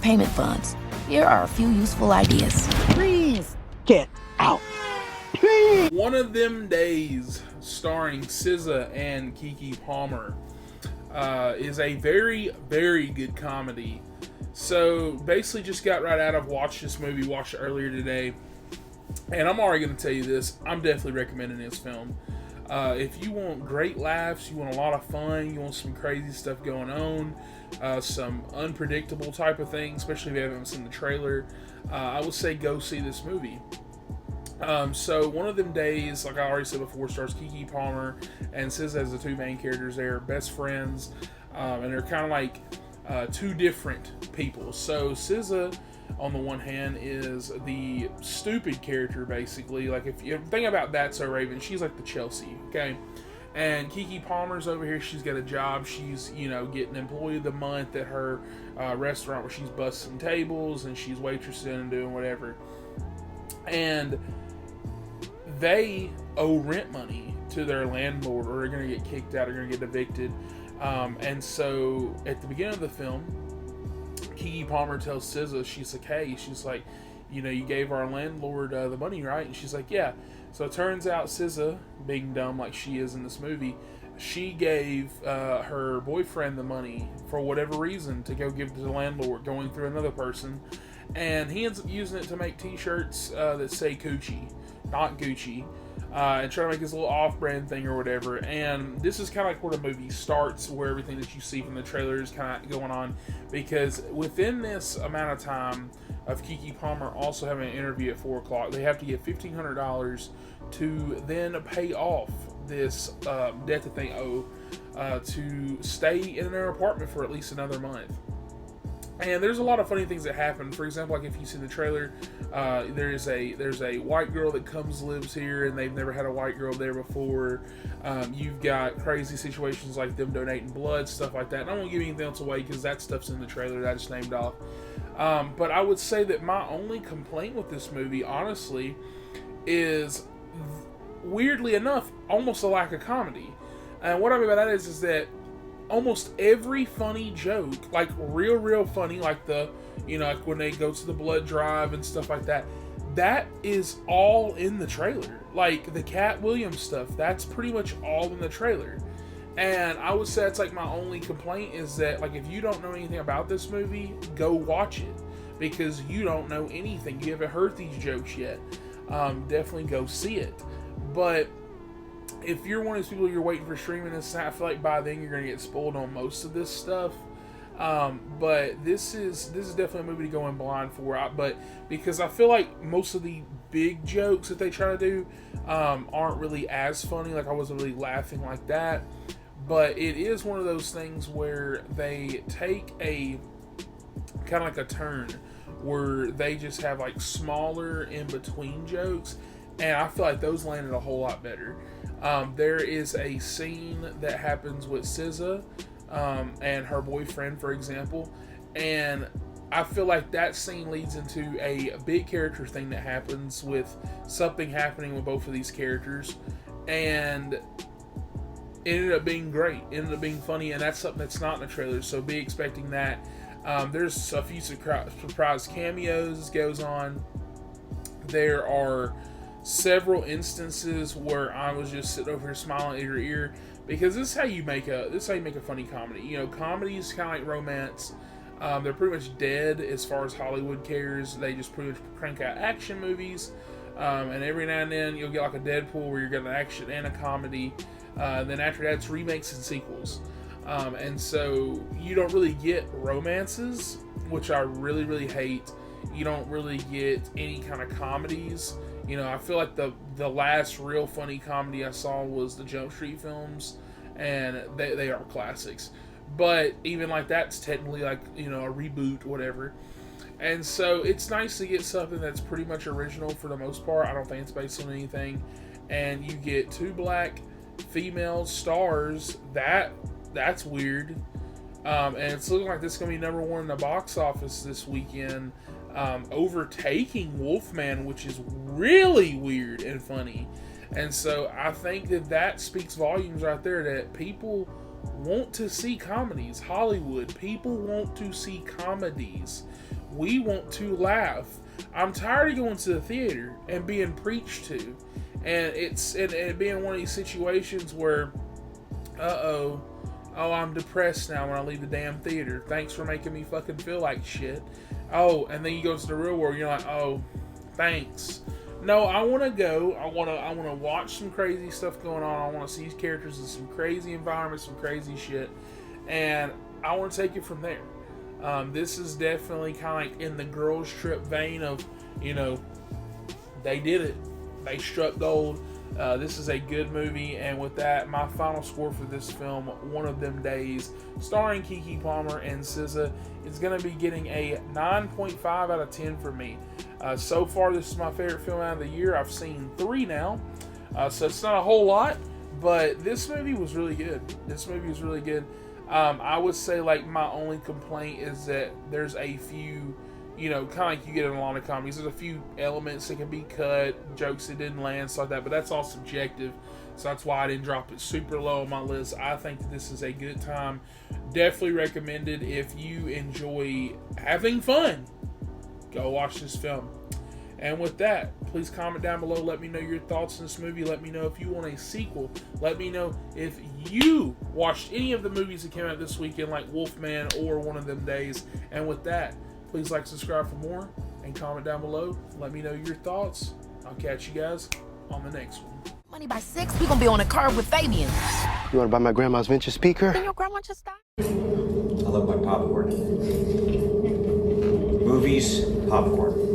payment funds. Here are a few useful ideas. Please get out. Please. One of Them Days, starring SZA and Keke Palmer, is a very, very good comedy. So basically, just got right out of watched this movie, watched it earlier today, and I'm already going to tell you this: I'm definitely recommending this film. If you want great laughs, you want a lot of fun, you want some crazy stuff going on, some unpredictable type of things, especially if you haven't seen the trailer, I would say go see this movie. So One of Them Days, like I already said before, stars Keke Palmer and SZA as the two main characters. They're best friends, and they're kind of like two different people. So SZA, on the one hand, is the stupid character, basically. Like, if you think about That's So Raven, she's like the Chelsea, okay? And Keke Palmer's over here. She's got a job. She's, getting Employee of the Month at her restaurant where she's busting tables and she's waitressing and doing whatever. And they owe rent money to their landlord, or they're going to get kicked out, or going to get evicted. And so at the beginning of the film, Keke Palmer tells SZA, she's like, hey, she's like, you gave our landlord the money, right? And she's like, yeah. So it turns out SZA, being dumb like she is in this movie, she gave her boyfriend the money for whatever reason to go give to the landlord, going through another person. And he ends up using it to make t-shirts that say Gucci, not Gucci, and try to make his little off-brand thing or whatever. And this is kind of like where the movie starts, where everything that you see from the trailer is kind of going on, because within this amount of time of Keke Palmer also having an interview at 4 o'clock, they have to get $1,500 to then pay off this debt that they owe to stay in their apartment for at least another month. And there's a lot of funny things that happen. For example, like if you see the trailer, there's a white girl that lives here, and they've never had a white girl there before. You've got crazy situations like them donating blood, stuff like that. And I won't give anything else away because that stuff's in the trailer that I just named off. But I would say that my only complaint with this movie, honestly, is, weirdly enough, almost a lack of comedy. And what I mean by that is that almost every funny joke, like real funny, like like when they go to the blood drive and stuff like that, that is all in the trailer. Like the Cat Williams stuff, that's pretty much all in the trailer. And I would say that's like my only complaint, is that, like, if you don't know anything about this movie, go watch it, because you don't know anything. You haven't heard these jokes yet. Definitely go see it. But if you're one of those people, you're waiting for streaming this, I feel like by then you're going to get spoiled on most of this stuff. But this is definitely a movie to go in blind for. But because I feel like most of the big jokes that they try to do aren't really as funny. Like, I wasn't really laughing like that. But it is one of those things where they take a kind of like a turn where they just have like smaller in between jokes, and I feel like those landed a whole lot better. There is a scene that happens with SZA and her boyfriend, for example, and I feel like that scene leads into a big character thing that happens with something happening with both of these characters, and it ended up being great. It ended up being funny, and that's something that's not in the trailer, so be expecting that. There's a few surprise cameos goes on. There are several instances where I was just sitting over here smiling at your ear, because this is how you make a funny comedy. Comedies kind of like romance. They're pretty much dead as far as Hollywood cares. They just pretty much crank out action movies, and every now and then you'll get like a Deadpool where you're getting an action and a comedy. Then after that, it's remakes and sequels. And so you don't really get romances, which I really, really hate. You don't really get any kind of comedies. I feel like the last real funny comedy I saw was the Jump Street films, and they are classics. But even like that's technically like, a reboot, whatever. And so it's nice to get something that's pretty much original for the most part. I don't think it's based on anything. And you get 2 black female stars. That's weird. And it's looking like this is going to be number 1 in the box office this weekend, overtaking Wolfman, which is really weird and funny. And so I think that speaks volumes right there, that people want to see comedies. Hollywood, people want to see comedies. We want to laugh. I'm tired of going to the theater and being preached to, and it being one of these situations where, oh, I'm depressed now when I leave the damn theater. Thanks for making me fucking feel like shit. Oh, and then you go to the real world, you're like, oh, thanks. No, I want to go. I want to watch some crazy stuff going on. I want to see these characters in some crazy environments, some crazy shit, and I want to take it from there. This is definitely kind of like in the girls trip vein of, they did it. They struck gold. This is a good movie, and with that, my final score for this film, One of Them Days, starring Keke Palmer and SZA, is going to be getting a 9.5 out of 10 for me. So far, this is my favorite film out of the year. I've seen 3 now, so it's not a whole lot, but this movie was really good. I would say, like, my only complaint is that there's a few, kind of like you get in a lot of comedies, there's a few elements that can be cut, jokes that didn't land, stuff like that, but that's all subjective, so that's why I didn't drop it super low on my list. I think that this is a good time. Definitely recommended if you enjoy having fun. Go watch this film. And with that, please comment down below. Let me know your thoughts on this movie. Let me know if you want a sequel. Let me know if you watched any of the movies that came out this weekend, like Wolfman or One of Them Days. And with that, please like, subscribe for more, and comment down below. Let me know your thoughts. I'll catch you guys on the next one. Money by 6, we gonna be on the curb with Fabian. You want to buy my grandma's vintage speaker? Then your grandma just died. I love my popcorn. Movies, popcorn.